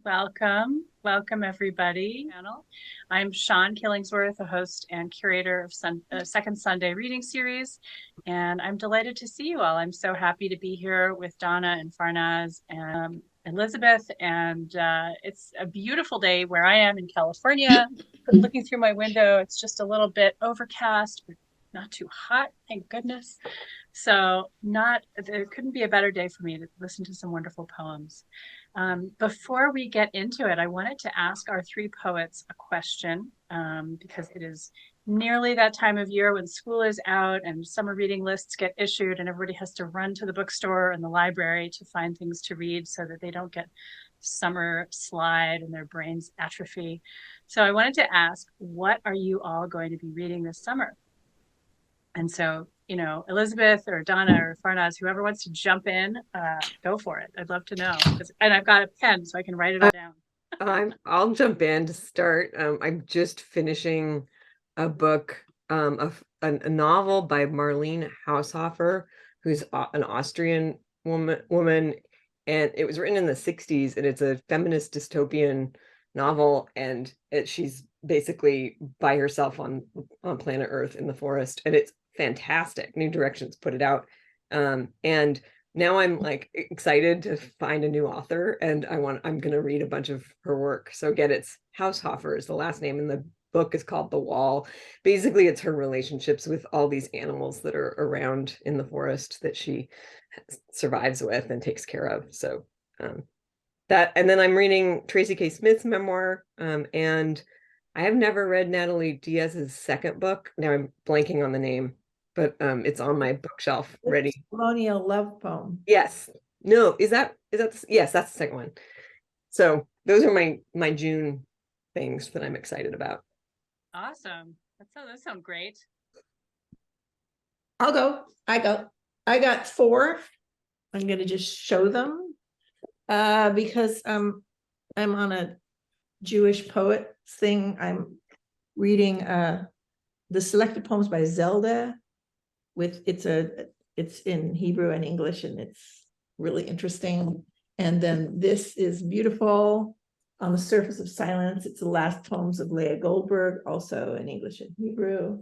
Welcome everybody. I'm Sean Killingsworth, a host and curator of Second Sunday Reading Series, and I'm delighted to see you all. I'm so happy to be here with Donna and Farnaz and Elizabeth, and it's a beautiful day where I am in California. Looking through my window, it's just a little bit overcast, but not too hot, thank goodness. So there couldn't be a better day for me to listen to some wonderful poems. Before we get into it, I wanted to ask our three poets a question because it is nearly that time of year when school is out and summer reading lists get issued and everybody has to run to the bookstore and the library to find things to read so that they don't get summer slide and their brains atrophy. So I wanted to ask, what are you all going to be reading this summer? And so, Elizabeth or Donna or Farnaz, whoever wants to jump in, go for it. I'd love to know. And I've got a pen so I can write it all down. I'll jump in to start. I'm just finishing a book, a novel by Marlene Haushofer, who's an Austrian woman, and it was written in the 60s, and it's a feminist dystopian novel, and she's basically by herself on planet Earth in the forest, and it's fantastic. New Directions put it out, and now I'm like excited to find a new author, and I'm going to read a bunch of her work. So again, it's Haushofer is the last name, and the book is called The Wall. Basically, it's her relationships with all these animals that are around in the forest that she survives with and takes care of. So that, and then I'm reading Tracy K. Smith's memoir, and I have never read Natalie Diaz's second book. Now I'm blanking on the name, but it's on my bookshelf ready. Colonial love poem. Yes. No, is that yes, that's the second one. So those are my June things that I'm excited about. Awesome. That sounds great. I'll go. I got 4. I'm going to just show them because I'm on a Jewish poet thing. I'm reading the selected poems by Zelda. It's in Hebrew and English, and it's really interesting. And then this is beautiful. On the Surface of Silence, it's the last poems of Leah Goldberg, also in English and Hebrew.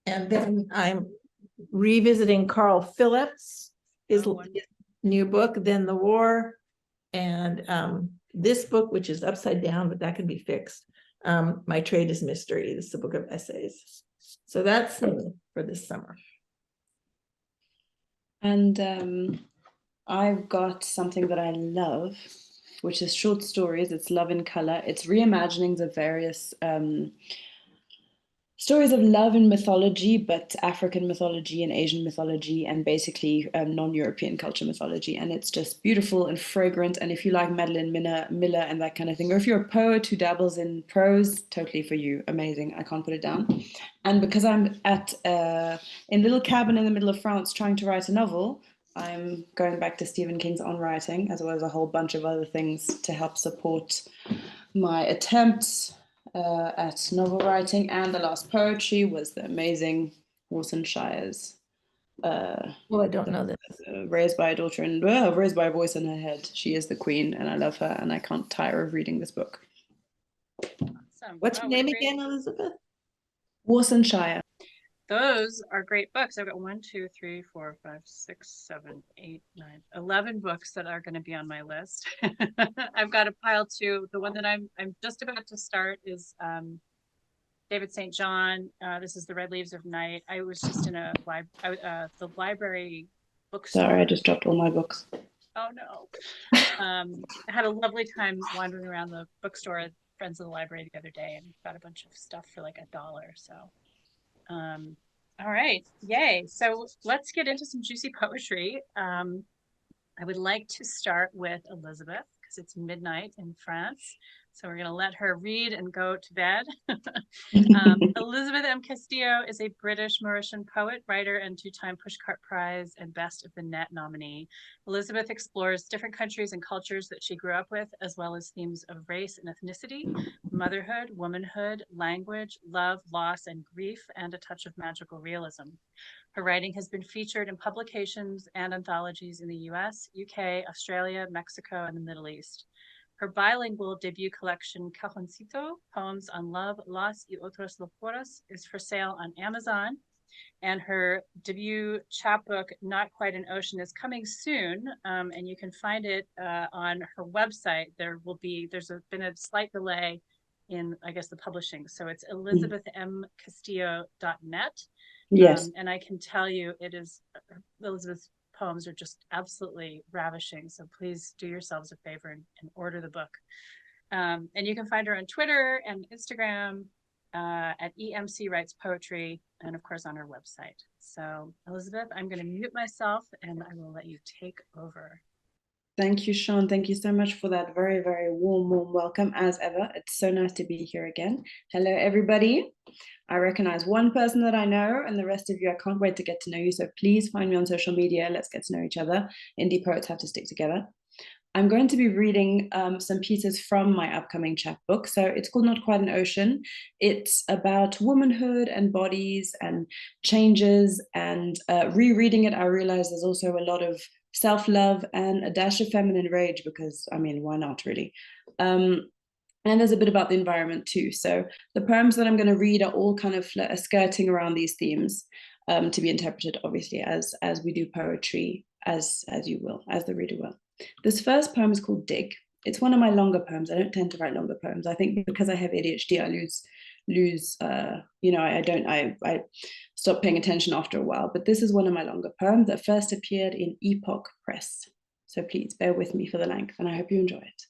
And then I'm revisiting Carl Phillips, his new book, Then the War. And this book, which is upside down, but that can be fixed. My Trade is Mystery. This is a book of essays. So that's for this summer. And I've got something that I love, which is short stories. It's Love in Color. It's reimaginings of various stories of love in mythology, but African mythology and Asian mythology, and basically non-European culture mythology. And it's just beautiful and fragrant. And if you like Madeline Miller and that kind of thing, or if you're a poet who dabbles in prose, totally for you. Amazing. I can't put it down. And because I'm at in a little cabin in the middle of France trying to write a novel, I'm going back to Stephen King's On Writing, as well as a whole bunch of other things to help support my attempts at novel writing. And the last poetry was the amazing Orson Shire's. Well, I don't know this. Raised by a daughter and raised by a voice in her head. She is the queen, and I love her, and I can't tire of reading this book. Awesome. What's your name again, Elizabeth? Orson Shire. Those are great books. I've got 1, 2, 3, 4, 5, 6, 7, 8, 9, 11 books that are going to be on my list. I've got a pile too. The one that I'm just about to start is David St. John. This is The Red Leaves of Night. I was just in the library bookstore. Sorry, I just dropped all my books. Oh no. I had a lovely time wandering around the bookstore at Friends of the Library the other day and got a bunch of stuff for like $1. So all right, yay. So let's get into some juicy poetry. I would like to start with Elizabeth because it's midnight in France. So we're going to let her read and go to bed. Elizabeth M. Castillo is a British Mauritian poet, writer, and 2-time Pushcart Prize and Best of the Net nominee. Elizabeth explores different countries and cultures that she grew up with, as well as themes of race and ethnicity, motherhood, womanhood, language, love, loss, and grief, and a touch of magical realism. Her writing has been featured in publications and anthologies in the US, UK, Australia, Mexico, and the Middle East. Her bilingual debut collection, Cajoncito, Poems on Love, Loss y Otras Locuras, is for sale on Amazon. And her debut chapbook, Not Quite an Ocean, is coming soon, and you can find it on her website. There's been a slight delay in, I guess, the publishing. So it's elizabethmcastillo.net. Yes. And I can tell you Elizabeth's poems are just absolutely ravishing. So please do yourselves a favor and order the book. And you can find her on Twitter and Instagram at EMC Writes Poetry, and of course on her website. So Elizabeth, I'm going to mute myself and I will let you take over. Thank you, Sean. Thank you so much for that very, very warm welcome as ever. It's so nice to be here again. Hello, everybody. I recognize one person that I know, and the rest of you, I can't wait to get to know you. So please find me on social media. Let's get to know each other. Indie poets have to stick together. I'm going to be reading some pieces from my upcoming chapbook. So it's called Not Quite an Ocean. It's about womanhood and bodies and changes. And rereading it, I realize there's also a lot of self-love and a dash of feminine rage because, I mean, why not really? And there's a bit about the environment too. So the poems that I'm going to read are all kind of skirting around these themes to be interpreted, obviously, as we do poetry, as you will, as the reader will. This first poem is called Dig. It's one of my longer poems. I don't tend to write longer poems. I think because I have ADHD, I lose I stop paying attention after a while. But this is one of my longer poems that first appeared in Epoch Press. So please bear with me for the length, and I hope you enjoy it.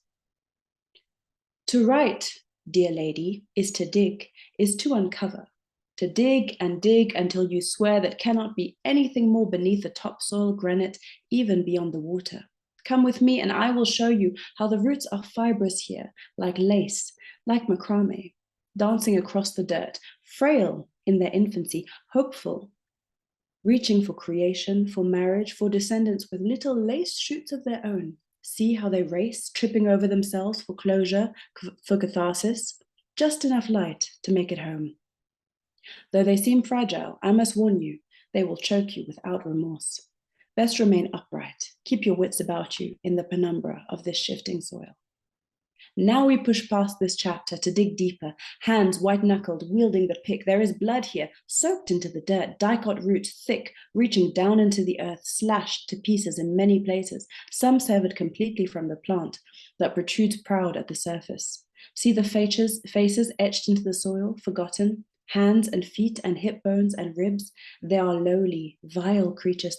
To write, dear lady, is to dig, is to uncover. To dig and dig until you swear that cannot be anything more beneath the topsoil granite, even beyond the water. Come with me and I will show you how the roots are fibrous here, like lace, like macrame, dancing across the dirt, frail in their infancy, hopeful, reaching for creation, for marriage, for descendants with little lace shoots of their own. See how they race, tripping over themselves for closure, for catharsis, just enough light to make it home. Though they seem fragile, I must warn you, they will choke you without remorse. Best remain upright, keep your wits about you in the penumbra of this shifting soil. Now we push past this chapter to dig deeper, hands white-knuckled, wielding the pick. There is blood here, soaked into the dirt, dicot root, thick, reaching down into the earth, slashed to pieces in many places, some severed completely from the plant that protrudes proud at the surface. See the faces etched into the soil, forgotten, hands and feet and hip bones and ribs. They are lowly, vile creatures,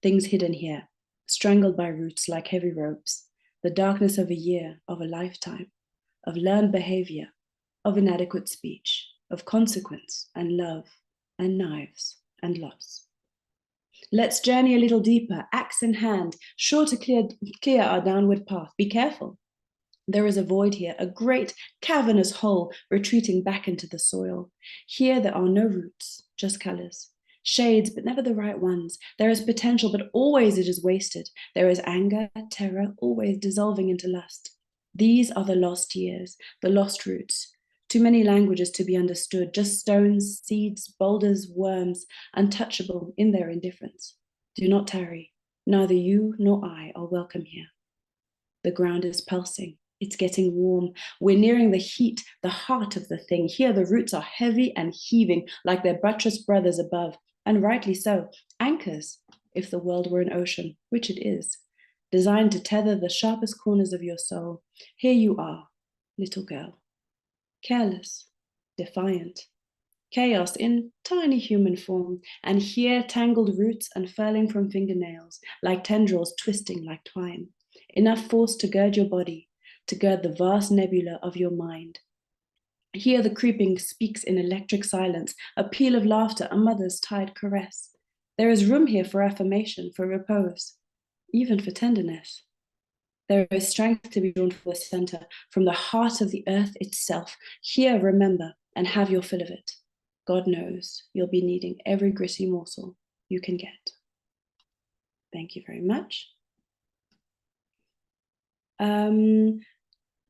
things hidden here, strangled by roots like heavy ropes. The darkness of a year, of a lifetime, of learned behavior, of inadequate speech, of consequence and love and knives and loss. Let's journey a little deeper, axe in hand, sure to clear our downward path. Be careful. There is a void here, a great cavernous hole retreating back into the soil. Here there are no roots, just colors. Shades, but never the right ones. There is potential, but always it is wasted. There is anger, terror, always dissolving into lust. These are the lost years, the lost roots. Too many languages to be understood, just stones, seeds, boulders, worms, untouchable in their indifference. Do not tarry. Neither you nor I are welcome here. The ground is pulsing. It's getting warm. We're nearing the heat, the heart of the thing. Here the roots are heavy and heaving like their buttressed brothers above. And rightly so, anchors, if the world were an ocean, which it is, designed to tether the sharpest corners of your soul. Here you are, little girl, careless, defiant, chaos in tiny human form, and here tangled roots unfurling from fingernails, like tendrils twisting like twine, enough force to gird your body, to gird the vast nebula of your mind. Here the creeping speaks in electric silence, a peal of laughter, a mother's tired caress. There is room here for affirmation, for repose, even for tenderness. There is strength to be drawn from the center, from the heart of the earth itself. Here, remember, and have your fill of it. God knows you'll be needing every gritty morsel you can get. Thank you very much.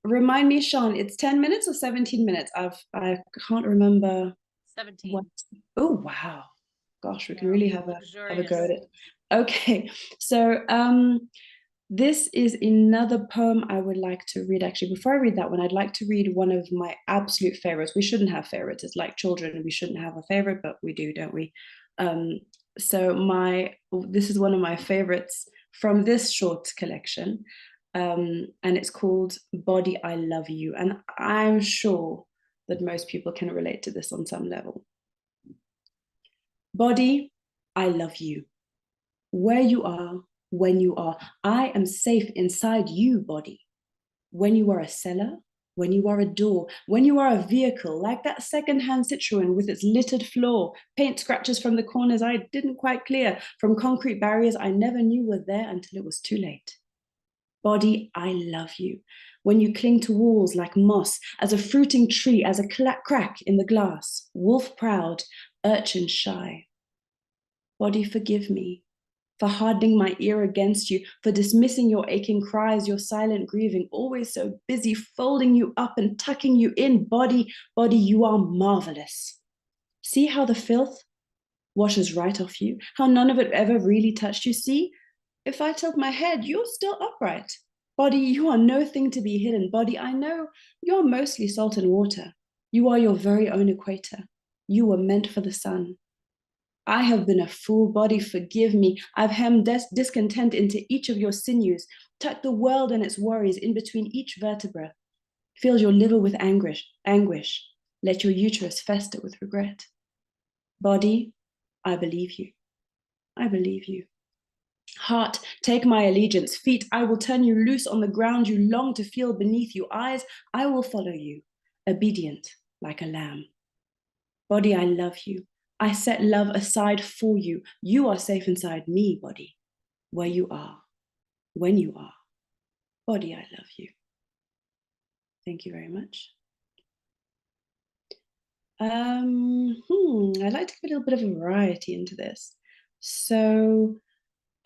Remind me, Sean, it's 10 minutes or 17 minutes? I can't remember. 17. What. Oh, wow. Gosh, we can really have a go at it. Okay, so This is another poem I would like to read. Actually, before I read that one, I'd like to read one of my absolute favorites. We shouldn't have favorites. It's like children. We shouldn't have a favorite, but we do, don't we? This is one of my favorites from this short collection. And it's called Body, I Love You. And I'm sure that most people can relate to this on some level. Body, I love you. Where you are, when you are, I am safe inside you, body. When you are a cellar, when you are a door, when you are a vehicle, like that second-hand Citroen with its littered floor, paint scratches from the corners I didn't quite clear, from concrete barriers I never knew were there until it was too late. Body, I love you. When you cling to walls like moss, as a fruiting tree, as a crack in the glass, wolf proud, urchin shy. Body, forgive me for hardening my ear against you, for dismissing your aching cries, your silent grieving, always so busy folding you up and tucking you in. Body, body, you are marvelous. See how the filth washes right off you, how none of it ever really touched you. See, if I tilt my head, you're still upright. Body, you are no thing to be hidden. Body, I know you're mostly salt and water. You are your very own equator. You were meant for the sun. I have been a fool, body, forgive me. I've hemmed discontent into each of your sinews, tucked the world and its worries in between each vertebra. Filled your liver with anguish. Let your uterus fester with regret. Body, I believe you. I believe you. Heart, take my allegiance. Feet, I will turn you loose on the ground you long to feel beneath you. Eyes, I will follow you, obedient like a lamb. Body, I love you. I set love aside for you. You are safe inside me, body, where you are, when you are. Body, I love you. Thank you very much. I'd like to give a little bit of a variety into this. So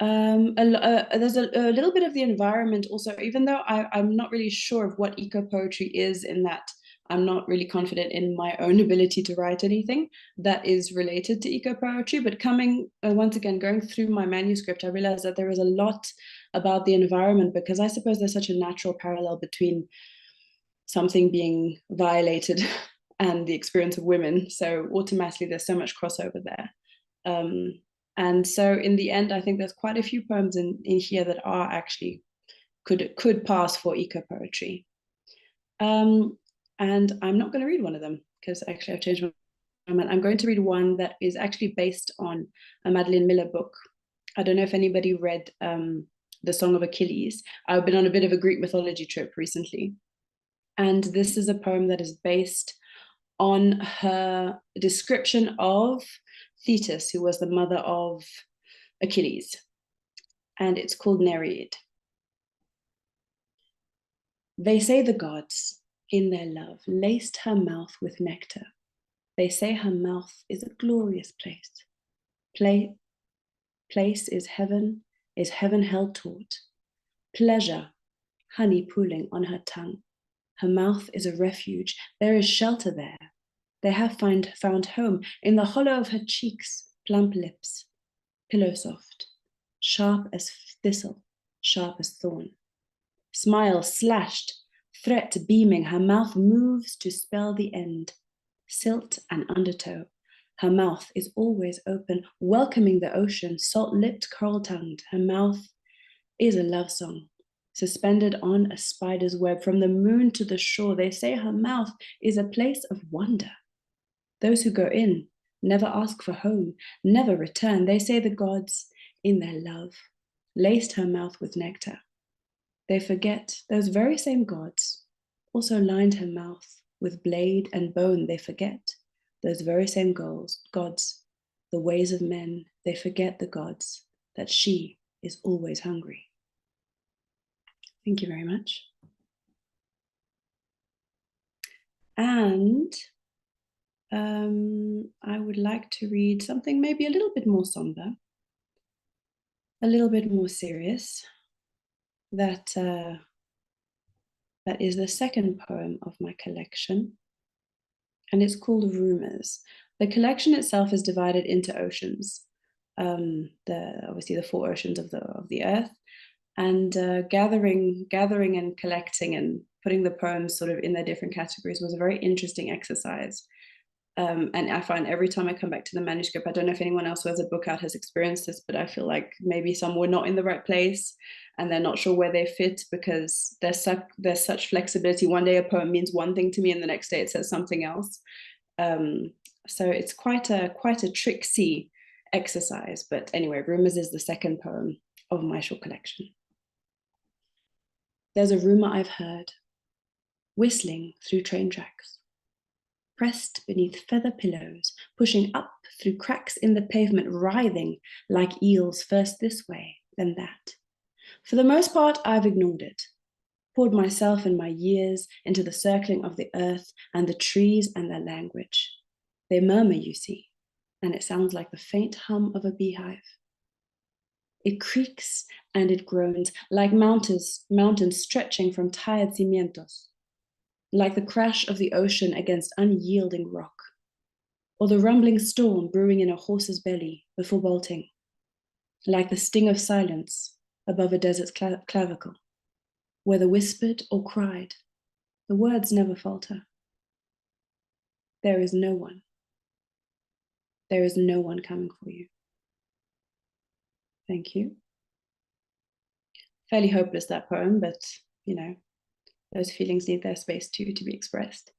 there's a little bit of the environment also, even though I'm not really sure of what eco-poetry is, in that I'm not really confident in my own ability to write anything that is related to eco-poetry. But once again, going through my manuscript, I realized that there is a lot about the environment, because I suppose there's such a natural parallel between something being violated and the experience of women. So automatically there's so much crossover there. And so in the end, I think there's quite a few poems in here that are actually could pass for eco-poetry. And I'm not going to read one of them, because actually I've changed my mind. I'm going to read one that is actually based on a Madeline Miller book. I don't know if anybody read The Song of Achilles. I've been on a bit of a Greek mythology trip recently. And this is a poem that is based on her description of Thetis, who was the mother of Achilles. And it's called Nereid. They say the gods, in their love, laced her mouth with nectar. They say her mouth is a glorious place. Place is heaven held taut. Pleasure, honey pooling on her tongue. Her mouth is a refuge, there is shelter there. They have found home in the hollow of her cheeks, plump lips, pillow soft, sharp as thistle, sharp as thorn. Smile slashed, threat beaming, her mouth moves to spell the end. Silt and undertow, her mouth is always open, welcoming the ocean, salt-lipped, curl-tongued. Her mouth is a love song, suspended on a spider's web. From the moon to the shore, they say her mouth is a place of wonder. Those who go in never ask for home, never return. They say the gods, in their love, laced her mouth with nectar. They forget those very same gods also lined her mouth with blade and bone. They forget those very same gods, the ways of men. They forget the gods, that she is always hungry. Thank you very much. And I would like to read something maybe a little bit more somber, a little bit more serious. That is the second poem of my collection, and it's called Rumors. The collection itself is divided into oceans, obviously the 4 oceans of the earth, And gathering and collecting and putting the poems sort of in their different categories was a very interesting exercise. And I find every time I come back to the manuscript, I don't know if anyone else who has a book out has experienced this, but I feel like maybe some were not in the right place and they're not sure where they fit because there's such flexibility. One day a poem means one thing to me and the next day it says something else. So it's quite a tricksy exercise. But anyway, Rumors is the second poem of my short collection. There's a rumor I've heard, whistling through train tracks, pressed beneath feather pillows, pushing up through cracks in the pavement, writhing like eels, first this way, then that. For the most part, I've ignored it, poured myself and my years into the circling of the earth and the trees and their language. They murmur, you see, and it sounds like the faint hum of a beehive. It creaks and it groans like mountains stretching from tired cimientos, like the crash of the ocean against unyielding rock, or the rumbling storm brewing in a horse's belly before bolting, like the sting of silence above a desert's clavicle, whether whispered or cried, the words never falter. There is no one. There is no one coming for you. Thank you. Fairly hopeless, that poem, but you know, those feelings need their space too to be expressed.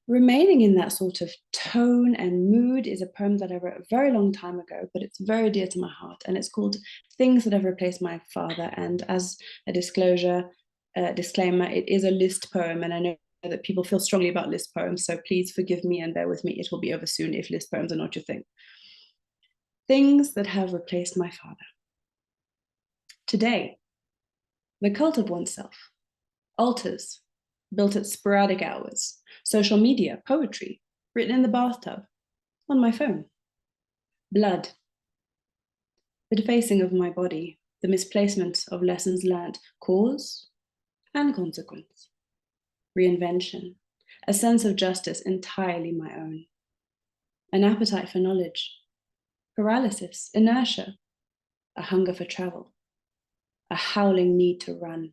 Remaining in that sort of tone and mood is a poem that I wrote a very long time ago, but it's very dear to my heart, and it's called Things That Have Replaced My Father. And as a disclaimer, it is a list poem, and I know that people feel strongly about list poems, so please forgive me and bear with me. It will be over soon if list poems are not your thing. Things that have replaced my father. Today, the cult of oneself, altars built at sporadic hours, social media, poetry, written in the bathtub, on my phone, blood, the defacing of my body, the misplacement of lessons learned, cause and consequence, reinvention, a sense of justice entirely my own, an appetite for knowledge, paralysis, inertia, a hunger for travel, a howling need to run,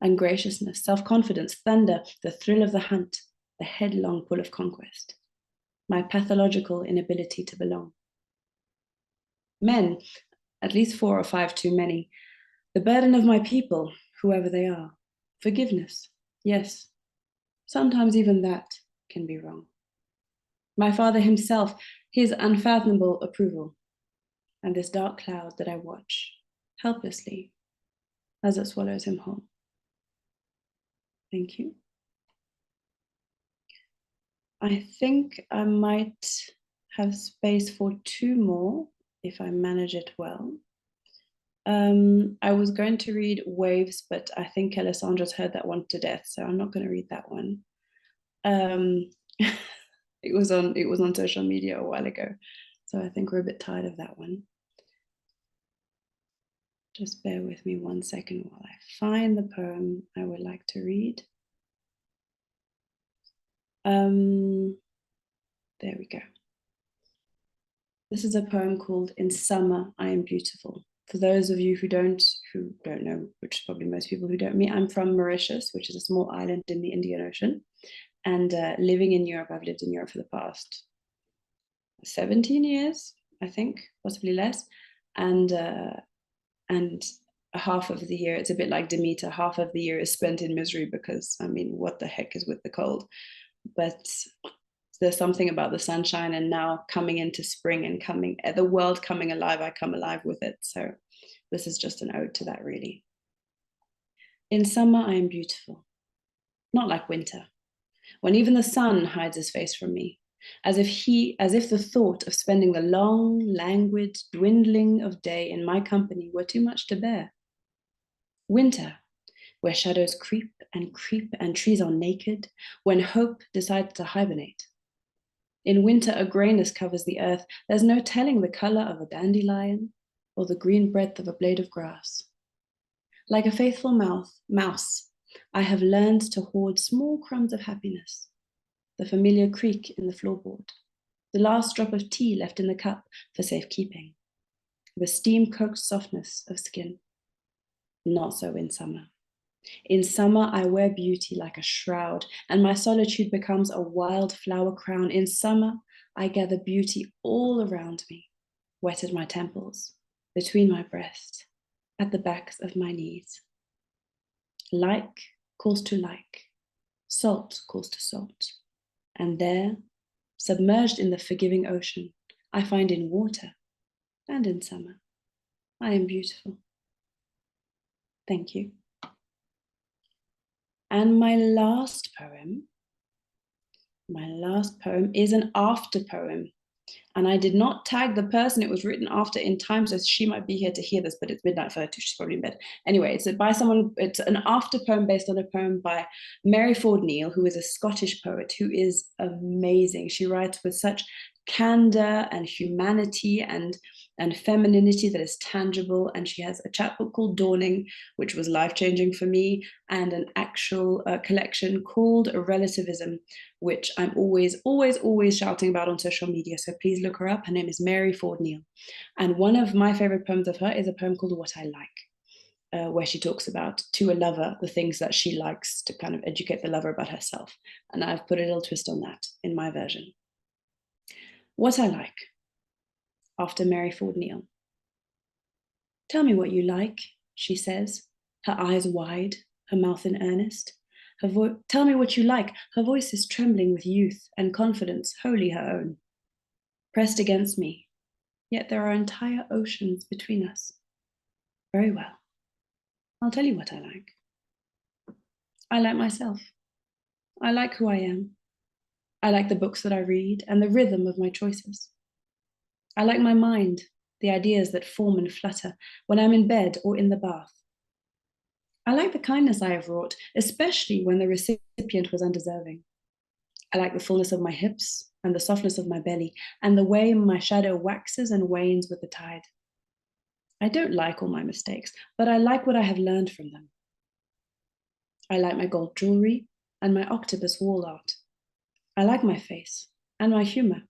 ungraciousness, self-confidence, thunder, the thrill of the hunt, the headlong pull of conquest, my pathological inability to belong. Men, at least 4 or 5 too many, the burden of my people, whoever they are, forgiveness, yes, sometimes even that can be wrong. My father himself, his unfathomable approval, and this dark cloud that I watch helplessly as it swallows him whole. Thank you. I think I might have space for 2 more if I manage it well. I was going to read Waves, but I think Alessandra's heard that one to death, so I'm not going to read that one. It was on social media a while ago, so I think we're a bit tired of that one. Just bear with me 1 second while I find the poem I would like to read. There we go. This is a poem called In Summer, I Am Beautiful. For those of you who don't know, which is probably most people who don't, I'm from Mauritius, which is a small island in the Indian Ocean. And living in Europe, I've lived in Europe for the past 17 years, I think, possibly less. And half of the year, it's a bit like Demeter, half of the year is spent in misery because, I mean, what the heck is with the cold? But there's something about the sunshine and now coming into spring and the world coming alive, I come alive with it. So this is just an ode to that, really. In summer, I am beautiful, not like winter, when even the sun hides his face from me, as if the thought of spending the long, languid dwindling of day in my company were too much to bear. Winter, where shadows creep and trees are naked, when hope decides to hibernate. In winter, a grayness covers the earth. There's no telling the color of a dandelion or the green breadth of a blade of grass. Like a faithful mouse, I have learned to hoard small crumbs of happiness, the familiar creak in the floorboard, the last drop of tea left in the cup for safekeeping, the steam-cooked softness of skin. Not so in summer. In summer, I wear beauty like a shroud, and my solitude becomes a wild flower crown. In summer, I gather beauty all around me, wet at my temples, between my breasts, at the backs of my knees. Like calls to like, salt calls to salt, and there, submerged in the forgiving ocean, I find in water and in summer, I am beautiful. Thank you. And my last poem is an after poem. And I did not tag the person it was written after in time, so she might be here to hear this, but it's midnight for her too, she's probably in bed. Anyway, it's by someone, it's an after poem based on a poem by Mary Ford Neal, who is a Scottish poet who is amazing. She writes with such candor and humanity and femininity that is tangible. And she has a chapbook called Dawning, which was life-changing for me, and an actual collection called Relativism, which I'm always shouting about on social media. So please look her up. Her name is Mary Ford Neal. And one of my favorite poems of her is a poem called What I Like, where she talks about, to a lover, the things that she likes to kind of educate the lover about herself. And I've put a little twist on that in my version. What I Like, after Mary Ford Neal. Tell me what you like, she says, her eyes wide, her mouth in earnest. Tell me what you like. Her voice is trembling with youth and confidence wholly her own. Pressed against me, yet there are entire oceans between us. Very well. I'll tell you what I like. I like myself. I like who I am. I like the books that I read and the rhythm of my choices. I like my mind, the ideas that form and flutter when I'm in bed or in the bath. I like the kindness I have wrought, especially when the recipient was undeserving. I like the fullness of my hips and the softness of my belly and the way my shadow waxes and wanes with the tide. I don't like all my mistakes, but I like what I have learned from them. I like my gold jewelry and my octopus wall art. I like my face and my humor,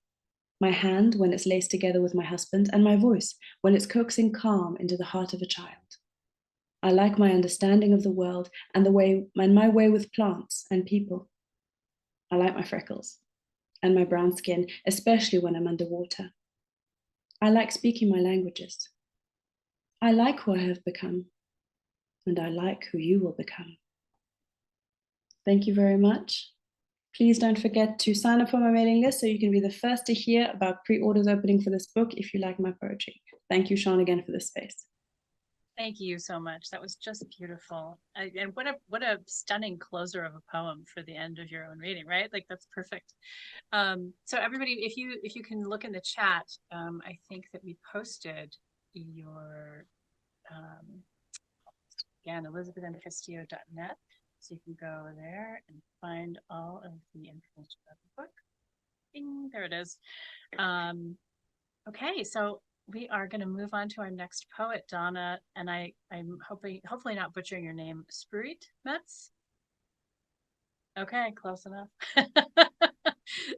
my hand when it's laced together with my husband, and my voice when it's coaxing calm into the heart of a child. I like my understanding of the world and my way with plants and people. I like my freckles and my brown skin, especially when I'm underwater. I like speaking my languages. I like who I have become, and I like who you will become. Thank you very much. Please don't forget to sign up for my mailing list so you can be the first to hear about pre-orders opening for this book if you like my poetry. Thank you, Sean, again for this space. Thank you so much. That was just beautiful. And what a stunning closer of a poem for the end of your own reading, right? Like, that's perfect. So everybody, if you can look in the chat, I think that we posted your again, elizabethandcastillo.net. So you can go there and find all of the information about the book. Bing, there it is. Okay, so we are going to move on to our next poet, Donna, and I'm hopefully not butchering your name, Spruijt-Metz. Okay, close enough.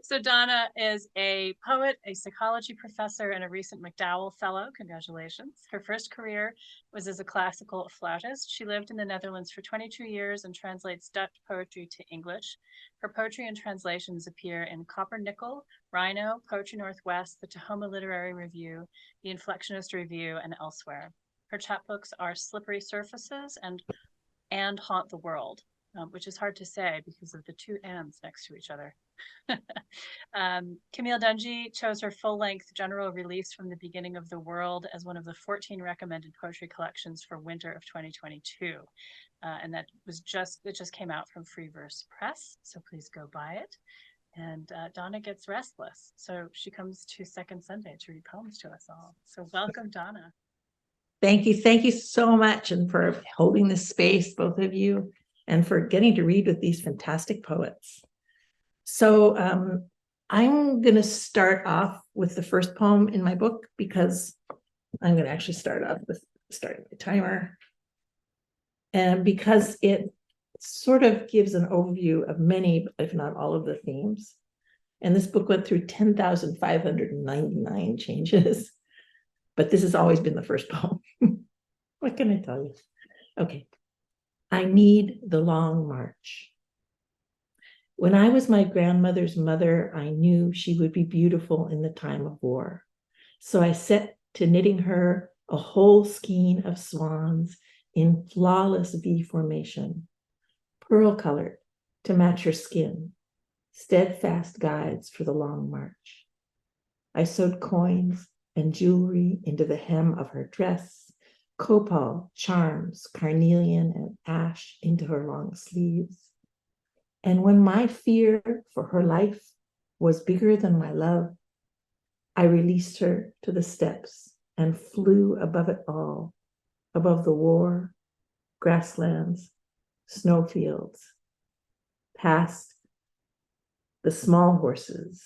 So Donna is a poet, a psychology professor, and a recent MacDowell Fellow. Congratulations. Her first career was as a classical flautist. She lived in the Netherlands for 22 years and translates Dutch poetry to English. Her poetry and translations appear in Copper Nickel, RHINO, Poetry Northwest, the Tahoma Literary Review, the Inflectionist Review, and elsewhere. Her chapbooks are Slippery Surfaces and Haunt the World, which is hard to say because of the two ands next to each other. Camille Dungy chose her full-length general release From the Beginning of the World as one of the 14 recommended poetry collections for winter of 2022. And it just came out from Free Verse Press, so please go buy it. And Donna gets restless, so she comes to Second Sunday to read poems to us all. So welcome, Donna. Thank you so much, and for holding this space, both of you, and for getting to read with these fantastic poets. So I'm going to start off with the first poem in my book, because I'm going to actually start off with starting the timer. And because it sort of gives an overview of many, if not all of the themes. And this book went through 10,599 changes. but this has always been the first poem. What can I tell you? Okay. I need the long march. When I was my grandmother's mother, I knew she would be beautiful in the time of war. So I set to knitting her a whole skein of swans in flawless V formation, pearl-colored to match her skin, steadfast guides for the long march. I sewed coins and jewelry into the hem of her dress, copal, charms, carnelian, and ash into her long sleeves. And when my fear for her life was bigger than my love, I released her to the steppes and flew above it all, above the war, grasslands, snowfields, past the small horses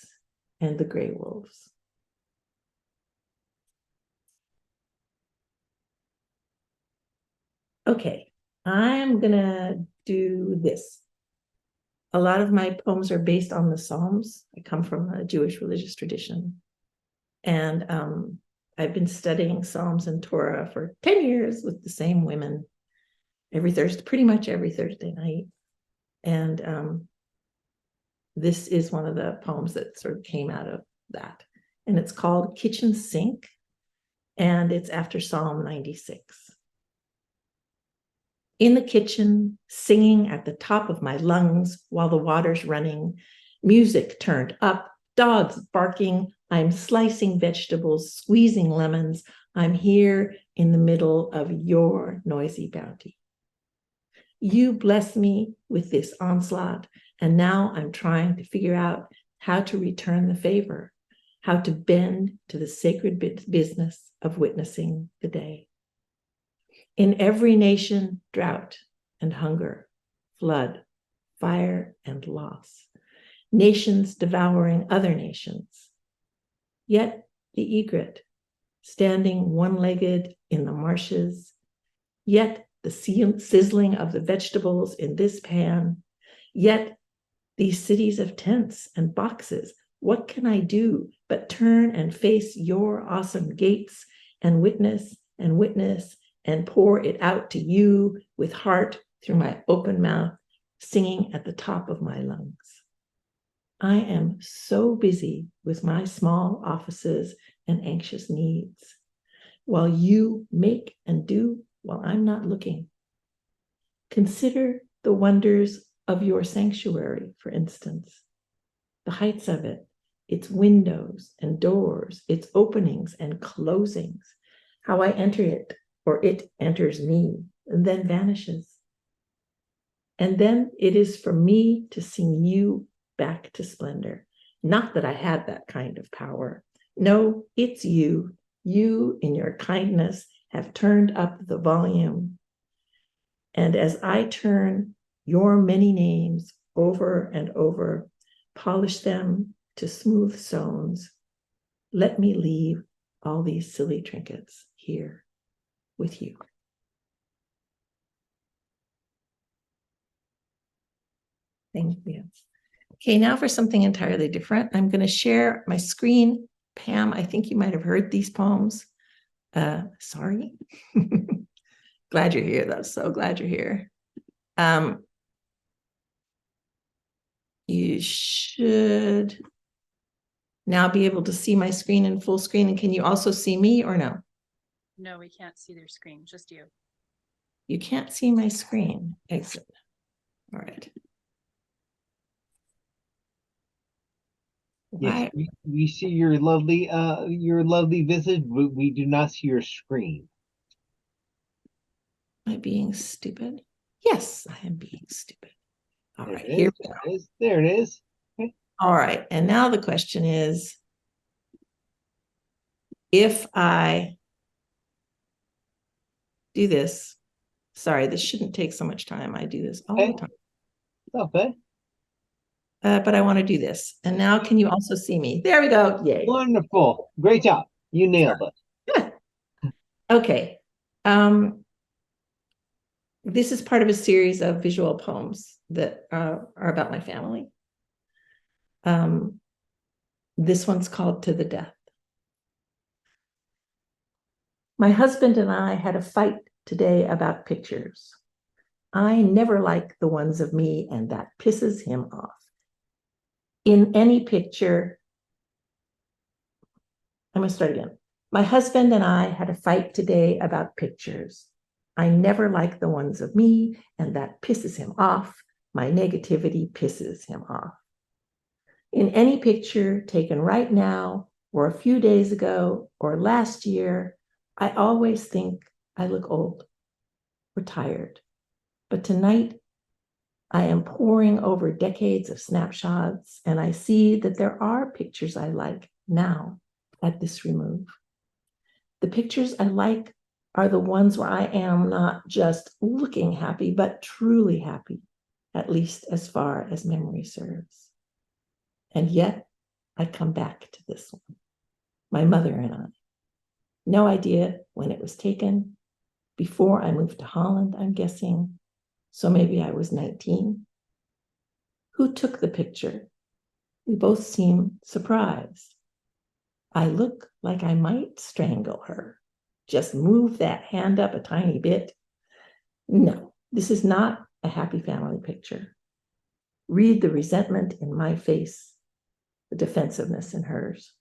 and the gray wolves. Okay, I'm gonna do this. A lot of my poems are based on the Psalms. I come from a Jewish religious tradition. And I've been studying Psalms and Torah for 10 years with the same women every Thursday, pretty much every Thursday night. And this is one of the poems that sort of came out of that. And it's called Kitchen Sink, and it's after Psalm 96. In the kitchen, singing at the top of my lungs while the water's running, music turned up, dogs barking, I'm slicing vegetables, squeezing lemons. I'm here in the middle of your noisy bounty. You bless me with this onslaught, and now I'm trying to figure out how to return the favor, how to bend to the sacred business of witnessing the day. In every nation, drought and hunger, flood, fire and loss, nations devouring other nations. Yet the egret, standing one-legged in the marshes, yet the sizzling of the vegetables in this pan, yet these cities of tents and boxes, what can I do but turn and face your awesome gates and witness and pour it out to you with heart through my open mouth, singing at the top of my lungs. I am so busy with my small offices and anxious needs, while you make and do while I'm not looking. Consider the wonders of your sanctuary, for instance, the heights of it, its windows and doors, its openings and closings, how I enter it, or it enters me, and then vanishes. And then it is for me to sing you back to splendor. Not that I had that kind of power. No, it's you. You, in your kindness, have turned up the volume. And as I turn your many names over and over, polish them to smooth stones, let me leave all these silly trinkets here with you. Thank you. Okay, now for something entirely different. I'm going to share my screen. Pam, I think you might have heard these poems. Sorry. Glad you're here, though. So glad you're here. You should now be able to see my screen in full screen. And can you also see me or no? No, we can't see their screen, just you. You can't see my screen. Exit. All right. Yes, we see your lovely visage, but we do not see your screen. Am I being stupid? Yes, I am being stupid. All right, here we go. There it is. Okay. All right, and now the question is, if I do this, sorry, this shouldn't take so much time. I do this all the time. Okay. But I want to do this. And now can you also see me? There we go. Yay. Wonderful. Great job. You nailed it. Okay. This is part of a series of visual poems that are about my family. This one's called To the Death. My husband and I had a fight today about pictures. I never like the ones of me, and that pisses him off. In any picture, I'm going to start again. My husband and I had a fight today about pictures. I never like the ones of me, and that pisses him off. My negativity pisses him off. In any picture taken right now, or a few days ago, or last year, I always think I look old or tired. But tonight, I am poring over decades of snapshots, and I see that there are pictures I like now at this remove. The pictures I like are the ones where I am not just looking happy, but truly happy, at least as far as memory serves. And yet, I come back to this one, my mother and I. No idea when it was taken. Before I moved to Holland, I'm guessing. So maybe I was 19. Who took the picture? We both seem surprised. I look like I might strangle her. Just move that hand up a tiny bit. No, this is not a happy family picture. Read the resentment in my face, the defensiveness in hers.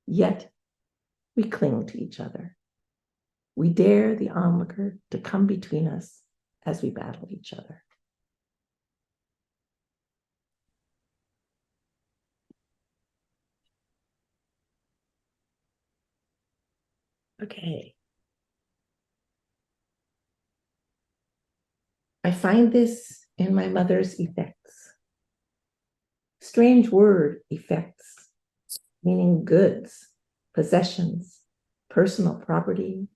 Yet, we cling to each other. We dare the onlooker to come between us as we battle each other. Okay. I find this in my mother's effects. Strange word, effects, meaning goods, possessions, personal property,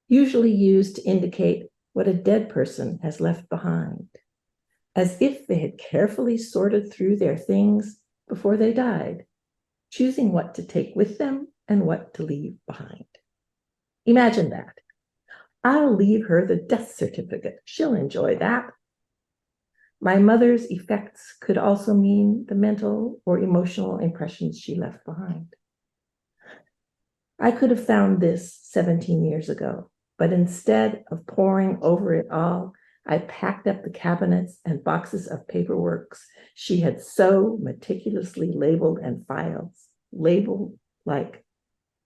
usually used to indicate what a dead person has left behind, as if they had carefully sorted through their things before they died, choosing what to take with them and what to leave behind. Imagine that. I'll leave her the death certificate. She'll enjoy that. My mother's effects could also mean the mental or emotional impressions she left behind. I could have found this 17 years ago, but instead of poring over it all, I packed up the cabinets and boxes of paperworks she had so meticulously labeled and files, labeled like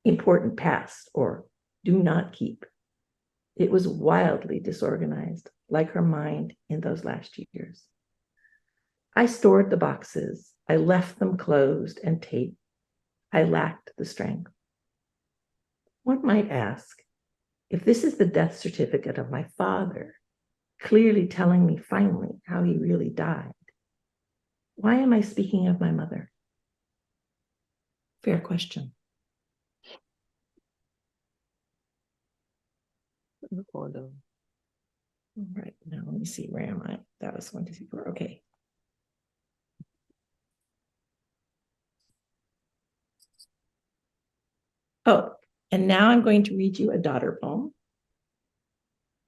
important past or do not keep. It was wildly disorganized, like her mind in those last years. I stored the boxes. I left them closed and taped. I lacked the strength. One might ask, if this is the death certificate of my father, clearly telling me finally how he really died, why am I speaking of my mother? Fair question. Right, now let me see, where am I? That was 1, 2, 3, 4, okay. Oh, and now I'm going to read you a daughter poem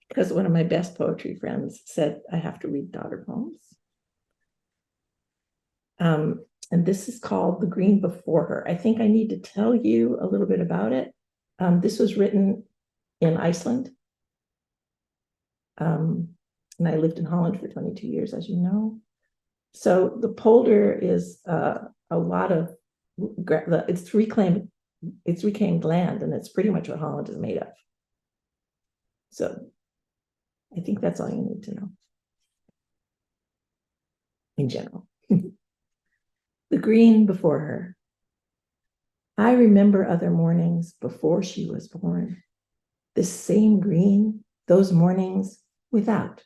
because one of my best poetry friends said I have to read daughter poems. And this is called The Green Before Her. I think I need to tell you a little bit about it. This was written in Iceland. And I lived in Holland for 22 years, as you know. So the polder is a lot of, it's reclaimed land, and it's pretty much what Holland is made of. So I think that's all you need to know in general. The green before her. I remember other mornings before she was born. This same green, those mornings without,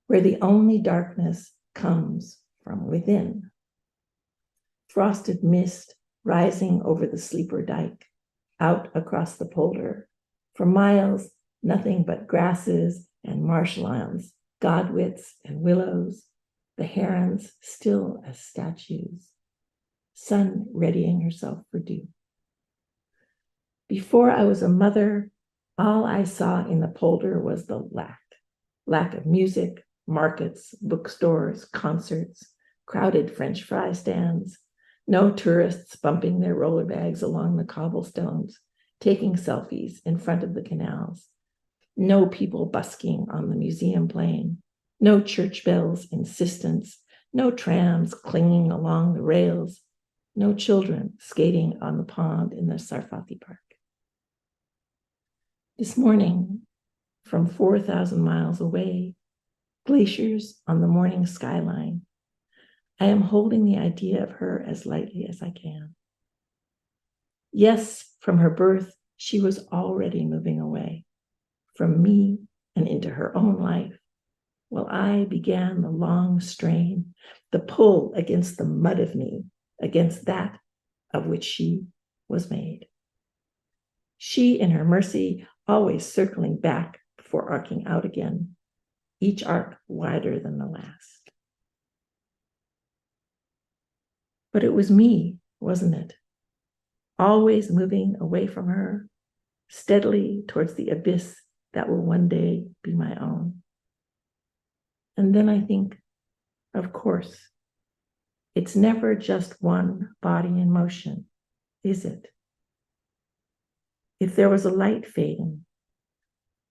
where the only darkness comes from within. Frosted mist rising over the sleeper dike, out across the polder. For miles, nothing but grasses and marshlands, godwits and willows, the herons still as statues, sun readying herself for dew. Before I was a mother, all I saw in the polder was the lack of music, markets, bookstores, concerts, crowded French fry stands, no tourists bumping their roller bags along the cobblestones, taking selfies in front of the canals. No people busking on the museum plain. No church bells' insistence. No trams clinging along the rails. No children skating on the pond in the Sarfati Park. This morning, from 4,000 miles away, glaciers on the morning skyline, I am holding the idea of her as lightly as I can. Yes, from her birth, she was already moving away from me and into her own life, while I began the long strain, the pull against the mud of me, against that of which she was made. She, in her mercy, always circling back before arcing out again, each arc wider than the last. But it was me, wasn't it? Always moving away from her, steadily towards the abyss that will one day be my own. And then I think, of course, it's never just one body in motion, is it? If there was a light fading,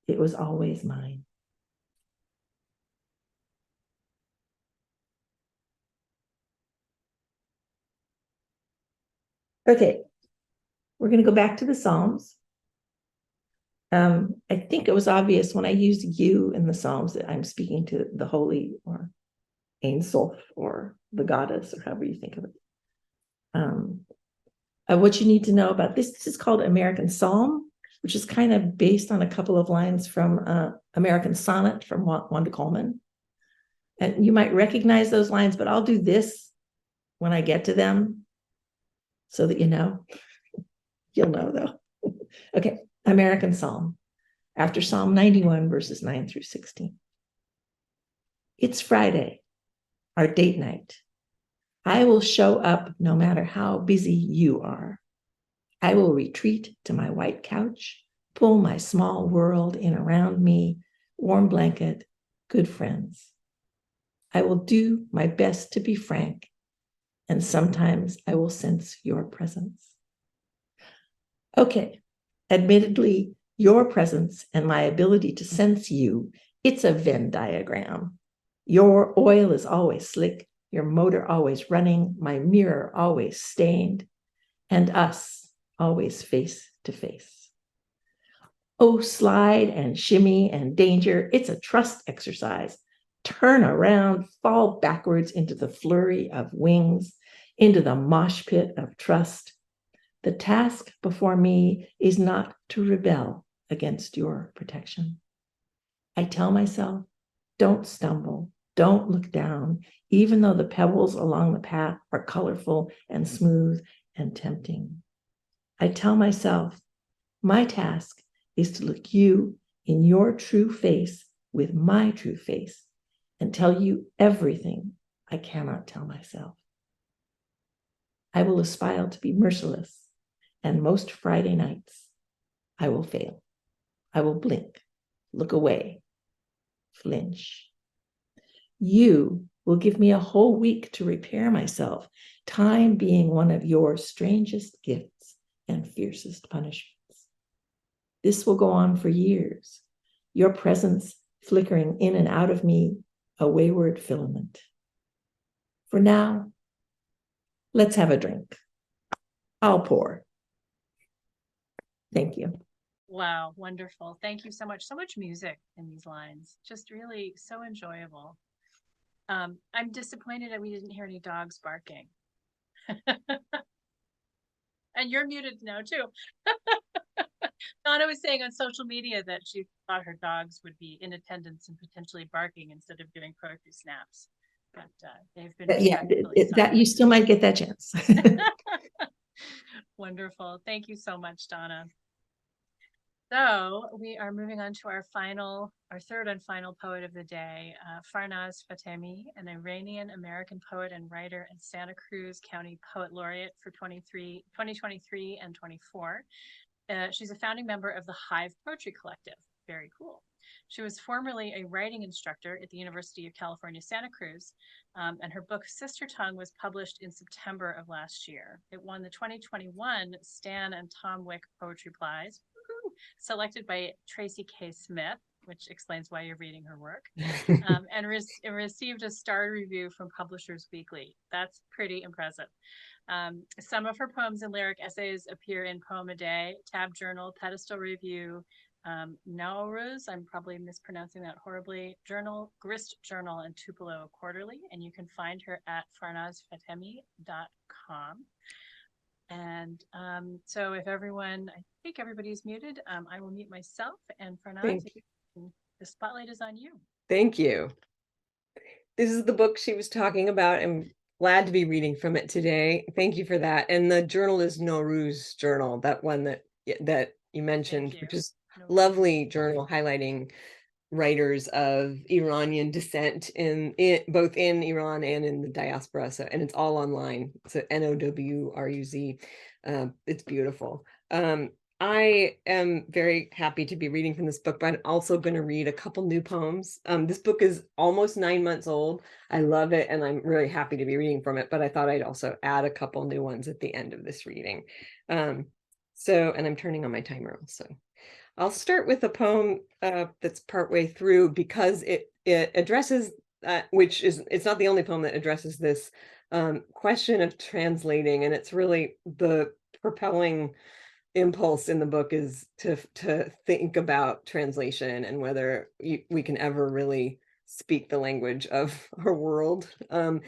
it was always mine. Okay, we're going to go back to the Psalms. I think it was obvious when I used you in the Psalms that I'm speaking to the holy or Ein Sof or the goddess or however you think of it. What you need to know about this is called American Psalm, which is kind of based on a couple of lines from American Sonnet from Wanda Coleman. And you might recognize those lines, but I'll do this when I get to them so that you know. You'll know though. Okay, American Psalm, after Psalm 91, verses 9 through 16. It's Friday, our date night. I will show up no matter how busy you are. I will retreat to my white couch, pull my small world in around me, warm blanket, good friends. I will do my best to be frank, and sometimes I will sense your presence. Okay, admittedly, your presence and my ability to sense you, it's a Venn diagram. Your oil is always slick, your motor always running, my mirror always stained, and us always face to face. Oh, slide and shimmy and danger, it's a trust exercise. Turn around, fall backwards into the flurry of wings, into the mosh pit of trust. The task before me is not to rebel against your protection. I tell myself, don't stumble, don't look down, even though the pebbles along the path are colorful and smooth and tempting. I tell myself, my task is to look you in your true face with my true face and tell you everything I cannot tell myself. I will aspire to be merciless, and most Friday nights, I will fail. I will blink, look away, flinch. You will give me a whole week to repair myself, time being one of your strangest gifts and fiercest punishments. This will go on for years, your presence flickering in and out of me, a wayward filament. For now, let's have a drink. I'll pour. Thank you. Wow, wonderful. Thank you so much. So much music in these lines. Just really so enjoyable. I'm disappointed that we didn't hear any dogs barking. And you're muted now too. Donna was saying on social media that she thought her dogs would be in attendance and potentially barking instead of doing poetry snaps. But they've been that you still might get that chance. Wonderful. Thank you so much, Donna. So we are moving on to our third and final poet of the day, Farnaz Fatemi, an Iranian American poet and writer and Santa Cruz County Poet Laureate for 2023 and 24. She's a founding member of the Hive Poetry Collective. Very cool. She was formerly a writing instructor at the University of California, Santa Cruz, and her book Sister Tongue was published in September of last year. It won the 2021 Stan and Tom Wick Poetry Prize, selected by Tracy K. Smith, which explains why you're reading her work, and received a star review from Publishers Weekly. That's pretty impressive. Some of her poems and lyric essays appear in Poem a Day, Tab Journal, Pedestal Review, Nowruz, I'm probably mispronouncing that horribly, Journal, Grist Journal, and Tupelo Quarterly, and you can find her at farnazfatemi.com. And so if everyone, I think everybody's muted, I will mute myself, and Farnaz, the spotlight is on you. Thank you. This is the book she was talking about. I'm glad to be reading from it today. Thank you for that. And the journal is Nowruz Journal, that one that you mentioned, which is lovely journal highlighting writers of Iranian descent in both in Iran and in the diaspora. So, and it's all online. So Nowruz. It's beautiful. I am very happy to be reading from this book, but I'm also going to read a couple new poems. This book is almost 9 months old. I love it, and I'm really happy to be reading from it, but I thought I'd also add a couple new ones at the end of this reading. And I'm turning on my timer also. I'll start with a poem that's partway through because it addresses, it's not the only poem that addresses this question of translating, and it's really the propelling impulse in the book is to think about translation and whether we can ever really speak the language of our world. And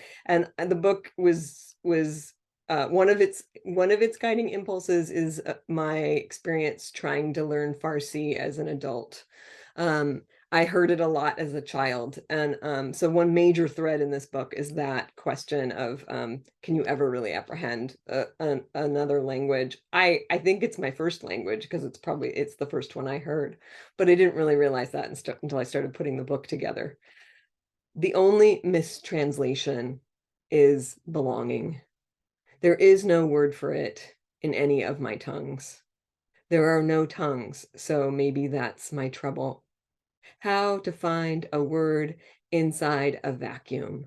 the book was one of its guiding impulses is my experience trying to learn Farsi as an adult. I heard it a lot as a child, and so one major thread in this book is that question of can you ever really apprehend another language? I think it's my first language because it's the first one I heard, but I didn't really realize that until I started putting the book together. The only mistranslation is belonging. There is no word for it in any of my tongues. There are no tongues, so maybe that's my trouble. How to find a word inside a vacuum.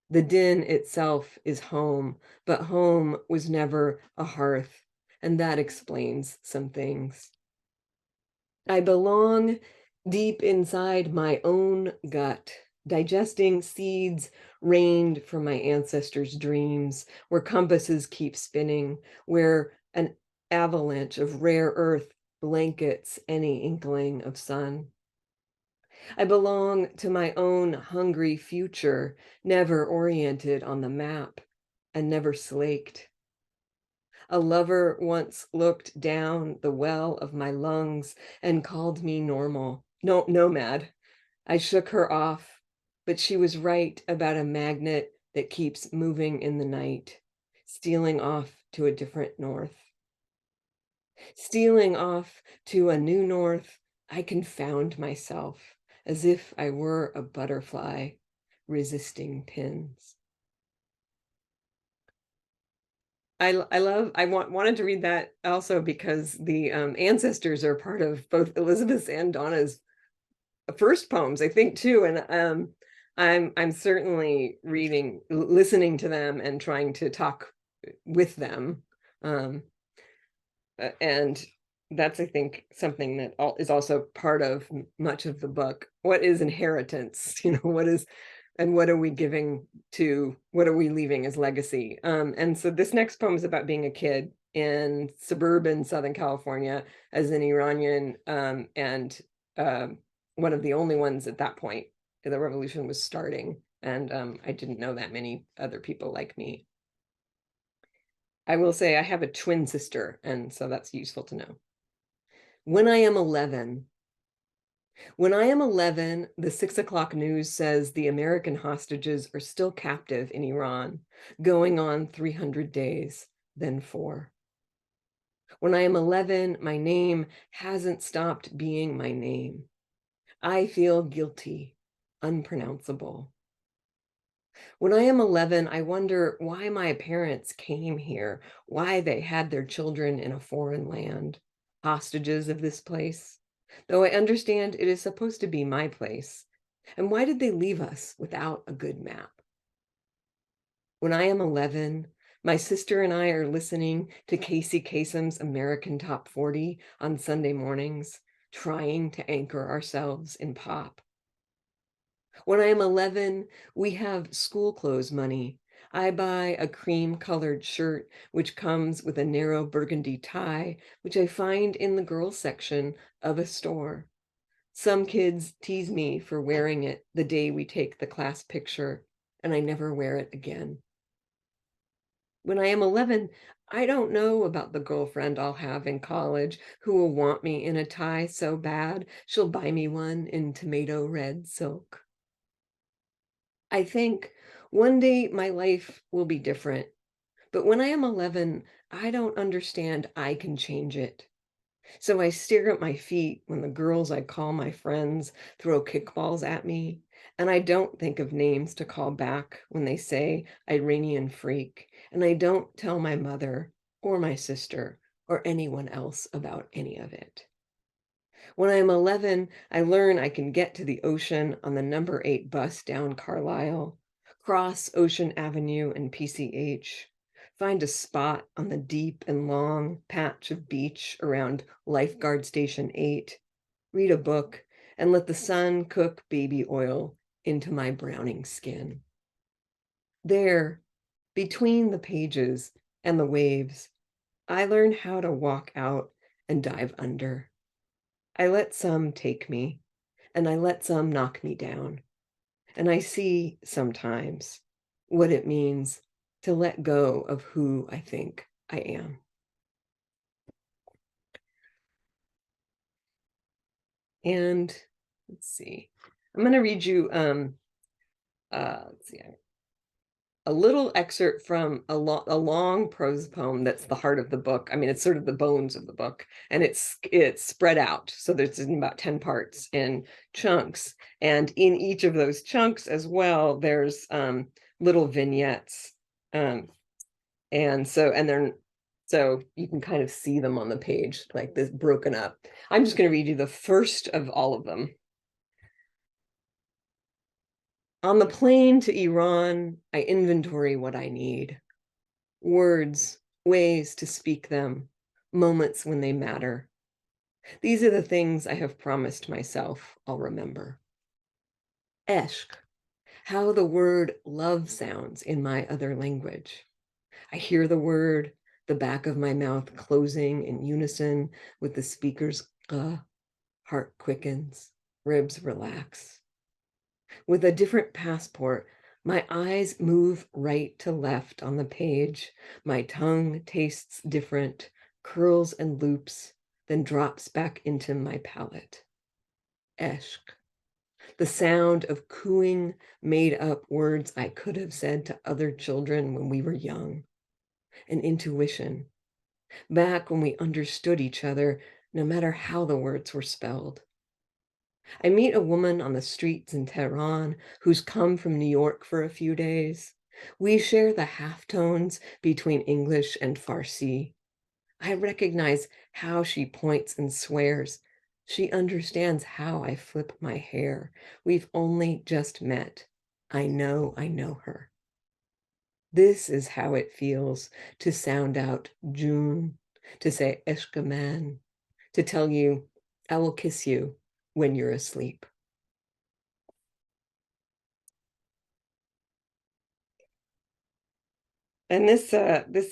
The din itself is home, but home was never a hearth, and that explains some things. I belong deep inside my own gut, digesting seeds rained from my ancestors' dreams, where compasses keep spinning, where an avalanche of rare earth blankets any inkling of sun. I belong to my own hungry future, never oriented on the map and never slaked. A lover once looked down the well of my lungs and called me nomad. I shook her off, but she was right about a magnet that keeps moving in the night, stealing off to a different north. Stealing off to a new north, I confound myself as if I were a butterfly resisting pins. I wanted to read that also because the ancestors are part of both Elizabeth's and Donna's first poems, I think, too. And I'm certainly listening to them and trying to talk with them. And that's, I think, something that is also part of much of the book. What is inheritance? What are we giving to, what are we leaving as legacy? And so this next poem is about being a kid in suburban Southern California as an Iranian, and one of the only ones at that point. The revolution was starting, and I didn't know that many other people like me. I will say I have a twin sister, and so that's useful to know. When I am 11, the 6 o'clock news says the American hostages are still captive in Iran, going on 300 days, then 4. When I am 11, my name hasn't stopped being my name. I feel guilty, unpronounceable. When I am 11, I wonder why my parents came here, why they had their children in a foreign land, hostages of this place. though I understand it is supposed to be my place. And why did they leave us without a good map? When I am 11, my sister and I are listening to Casey Kasem's American Top 40 on Sunday mornings, trying to anchor ourselves in pop. When I am 11, we have school clothes money. I buy a cream-colored shirt, which comes with a narrow burgundy tie, which I find in the girls section of a store. Some kids tease me for wearing it the day we take the class picture, and I never wear it again. When I am 11, I don't know about the girlfriend I'll have in college who will want me in a tie so bad she'll buy me one in tomato red silk. I think one day my life will be different, but when I am 11, I don't understand I can change it. So I stare at my feet when the girls I call my friends throw kickballs at me, and I don't think of names to call back when they say Iranian freak, and I don't tell my mother or my sister or anyone else about any of it. When I'm 11, I learn I can get to the ocean on the number 8 bus down Carlisle, cross Ocean Avenue and PCH, find a spot on the deep and long patch of beach around Lifeguard Station 8, read a book, and let the sun cook baby oil into my browning skin. There, between the pages and the waves, I learn how to walk out and dive under. I let some take me, and I let some knock me down. And I see sometimes what it means to let go of who I think I am. And let's see, I'm going to read you let's see, a little excerpt from a long prose poem that's the heart of the book. I mean, it's sort of the bones of the book, and it's spread out. So there's about 10 parts in chunks. And in each of those chunks as well, there's little vignettes. So you can kind of see them on the page like this broken up. I'm just going to read you the first of all of them. On the plane to Iran, I inventory what I need. Words, ways to speak them, moments when they matter. These are the things I have promised myself I'll remember. Eshk, how the word love sounds in my other language. I hear the word, the back of my mouth closing in unison with the speaker's heart quickens, ribs relax. With a different passport, my eyes move right to left on the page. My tongue tastes different, curls and loops, then drops back into my palate. Eshk, the sound of cooing, made-up words I could have said to other children when we were young. An intuition, back when we understood each other, no matter how the words were spelled. I meet a woman on the streets in Tehran who's come from New York for a few days. We share the halftones between English and Farsi. I recognize how she points and swears. She understands how I flip my hair. We've only just met. I know her. This is how it feels to sound out June, to say Eshkaman, to tell you, I will kiss you when you're asleep. And this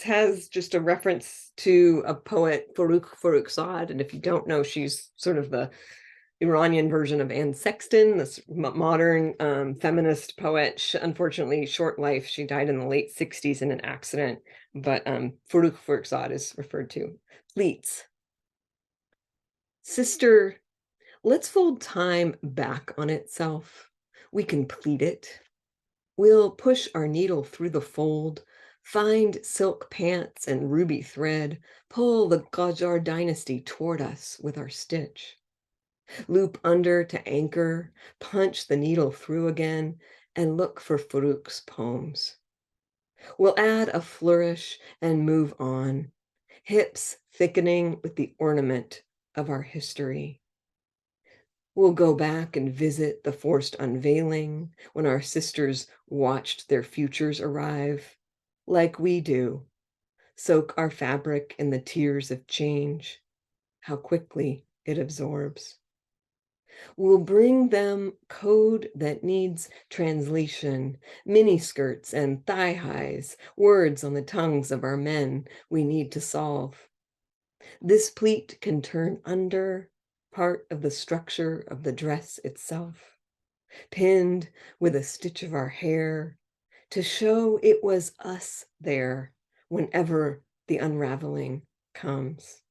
has just a reference to a poet, Farrukhzad, and if you don't know, she's sort of the Iranian version of Anne Sexton, this modern feminist poet. Unfortunately, short life. She died in the late 60s in an accident, but Farrukhzad is referred to. Pleats. Sister, let's fold time back on itself. We can pleat it. We'll push our needle through the fold, find silk pants and ruby thread, pull the Qajar dynasty toward us with our stitch. Loop under to anchor, punch the needle through again, and look for Farouk's poems. We'll add a flourish and move on, hips thickening with the ornament of our history. We'll go back and visit the forced unveiling when our sisters watched their futures arrive, like we do, soak our fabric in the tears of change, how quickly it absorbs. We'll bring them code that needs translation, miniskirts and thigh highs, words on the tongues of our men we need to solve. This pleat can turn under, part of the structure of the dress itself, pinned with a stitch of our hair to show it was us there whenever the unraveling comes.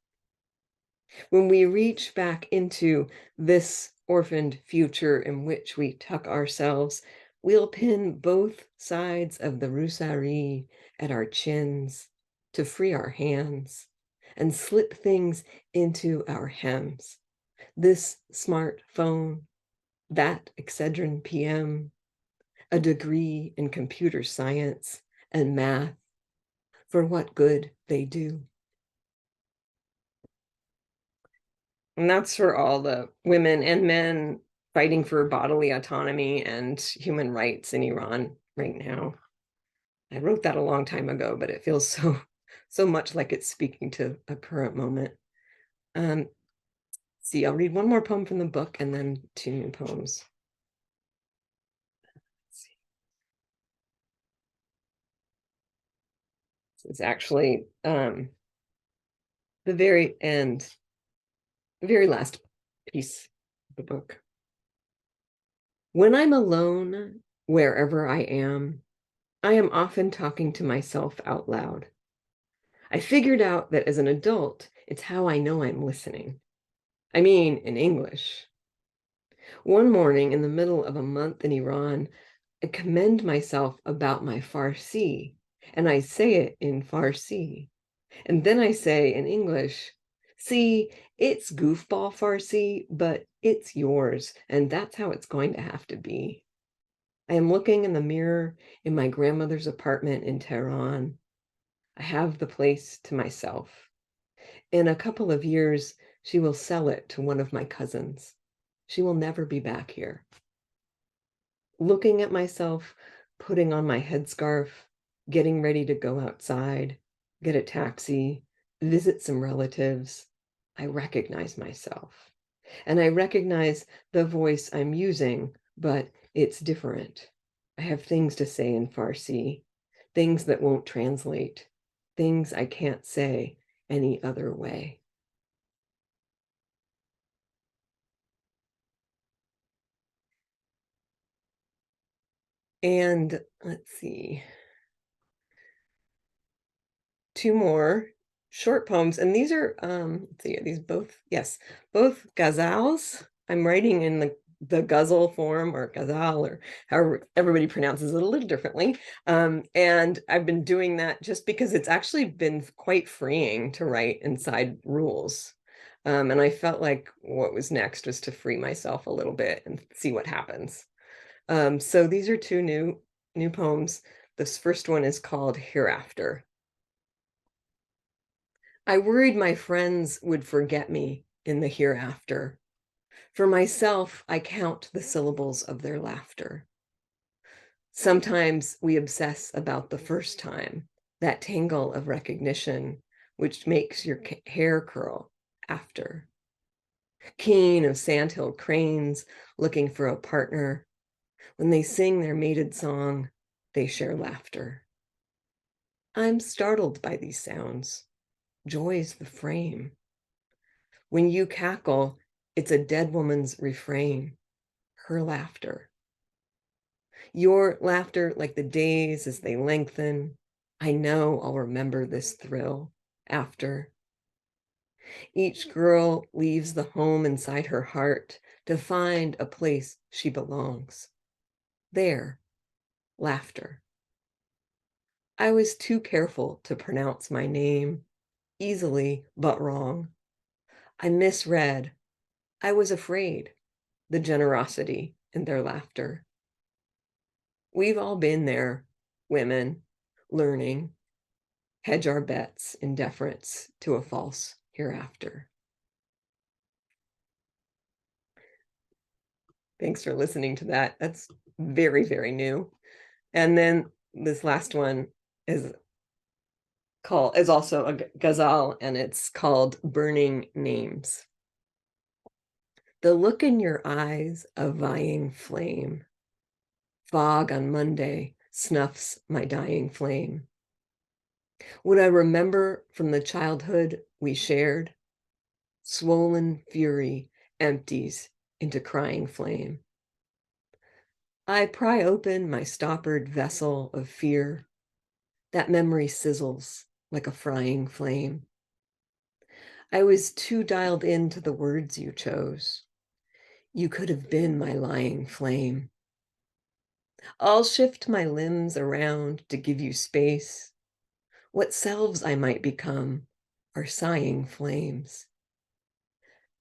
When we reach back into this orphaned future in which we tuck ourselves, we'll pin both sides of the rousserie at our chins to free our hands and slip things into our hems. This smartphone, that Excedrin PM, a degree in computer science and math, for what good they do. And that's for all the women and men fighting for bodily autonomy and human rights in Iran right now. I wrote that a long time ago, but it feels so much like it's speaking to a current moment. See, I'll read one more poem from the book and then 2 new poems. It's actually the very end, the very last piece of the book. When I'm alone, wherever I am often talking to myself out loud. I figured out that as an adult, it's how I know I'm listening. I mean, in English. One morning in the middle of a month in Iran, I commend myself about my Farsi, and I say it in Farsi. And then I say in English, see, it's goofball Farsi, but it's yours, and that's how it's going to have to be. I am looking in the mirror in my grandmother's apartment in Tehran. I have the place to myself. In a couple of years, she will sell it to one of my cousins. She will never be back here. Looking at myself, putting on my headscarf, getting ready to go outside, get a taxi, visit some relatives, I recognize myself. And I recognize the voice I'm using, but it's different. I have things to say in Farsi, things that won't translate, things I can't say any other way. And let's see, 2 more short poems. And these are, let's see, these both, yes, both ghazals. I'm writing in the ghazal form or ghazal or however everybody pronounces it a little differently. And I've been doing that just because it's actually been quite freeing to write inside rules. And I felt like what was next was to free myself a little bit and see what happens. So these are 2 new poems. This first one is called Hereafter. I worried my friends would forget me in the hereafter. For myself, I count the syllables of their laughter. Sometimes we obsess about the first time, that tangle of recognition, which makes your hair curl after. Keen of sandhill cranes looking for a partner. When they sing their mated song, they share laughter. I'm startled by these sounds. Joy's the frame. When you cackle, it's a dead woman's refrain, her laughter. Your laughter, like the days as they lengthen, I know I'll remember this thrill after. Each girl leaves the home inside her heart to find a place she belongs. There, laughter. I was too careful to pronounce my name, easily but wrong. I misread. I was afraid, the generosity in their laughter. We've all been there, women, learning, hedge our bets in deference to a false hereafter. Thanks for listening to that. That's very, very new. And then this last one is also a ghazal, and it's called Burning Names. The look in your eyes, a vying flame. Fog on Monday snuffs my dying flame. What I remember from the childhood we shared, swollen fury empties into crying flame. I pry open my stoppered vessel of fear. That memory sizzles like a frying flame. I was too dialed into the words you chose. You could have been my lying flame. I'll shift my limbs around to give you space. What selves I might become are sighing flames.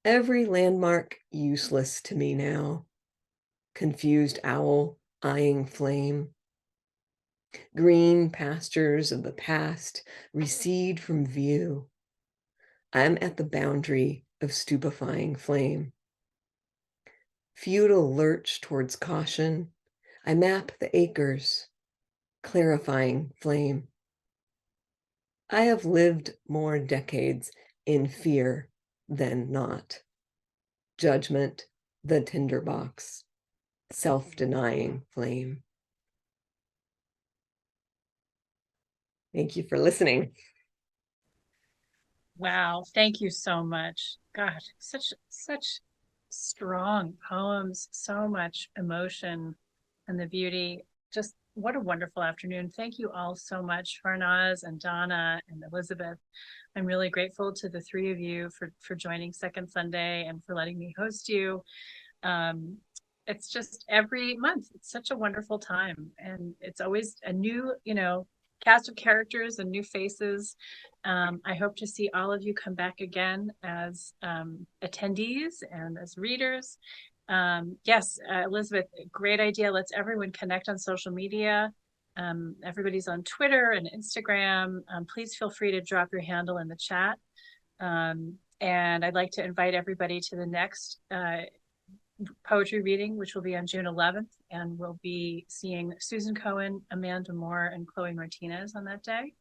Every landmark useless to me now. Confused owl eyeing flame. Green pastures of the past recede from view. I'm at the boundary of stupefying flame. Futile lurch towards caution. I map the acres, clarifying flame. I have lived more decades in fear than not. Judgment, the tinderbox, self-denying flame. Thank you for listening. Wow, thank you so much. God, such strong poems, so much emotion and the beauty. Just what a wonderful afternoon. Thank you all so much, Farnaz and Donna and Elizabeth. I'm really grateful to the three of you for joining Second Sunday and for letting me host you. It's just every month, it's such a wonderful time, and it's always a new, cast of characters and new faces. I hope to see all of you come back again as attendees and as readers. Yes, Elizabeth, great idea. Let's everyone connect on social media. Everybody's on Twitter and Instagram. Please feel free to drop your handle in the chat. And I'd like to invite everybody to the next poetry reading, which will be on June 11th. And we'll be seeing Susan Cohen, Amanda Moore, and Chloe Martinez on that day.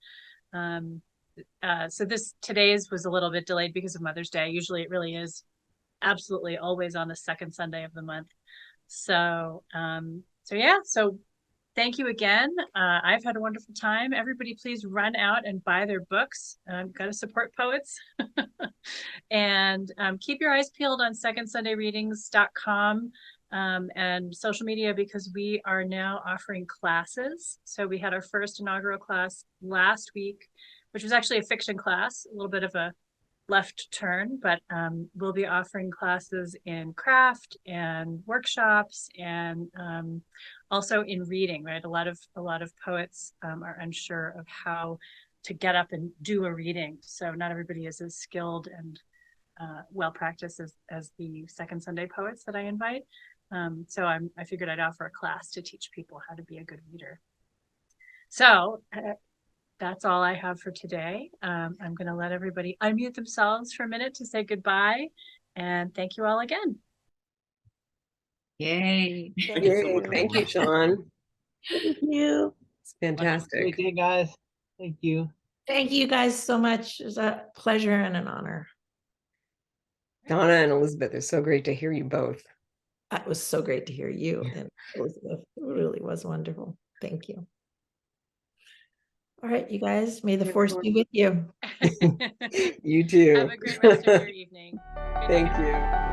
So today's was a little bit delayed because of Mother's Day. Usually it really is absolutely always on the second Sunday of the month. So thank you again. I've had a wonderful time. Everybody please run out and buy their books. Got to support poets. And keep your eyes peeled on secondsundayreadings.com and social media, because we are now offering classes. So we had our first inaugural class last week, which was actually a fiction class, a little bit of a left turn, but we'll be offering classes in craft and workshops and also in reading, right? A lot of poets are unsure of how to get up and do a reading. So not everybody is as skilled and well practiced as the Second Sunday poets that I invite. So I figured I'd offer a class to teach people how to be a good reader. So that's all I have for today. I'm going to let everybody unmute themselves for a minute to say goodbye. And thank you all again. Yay. Yay, thank you, Sean. Thank you. It's fantastic. Great day, guys. Thank you. Thank you guys so much. It was a pleasure and an honor. Donna and Elizabeth, it's so great to hear you both. It was so great to hear you, and Elizabeth. It really was wonderful. Thank you. All right, you guys, may the force be with you. You too. Have a great rest of your evening. Thank you.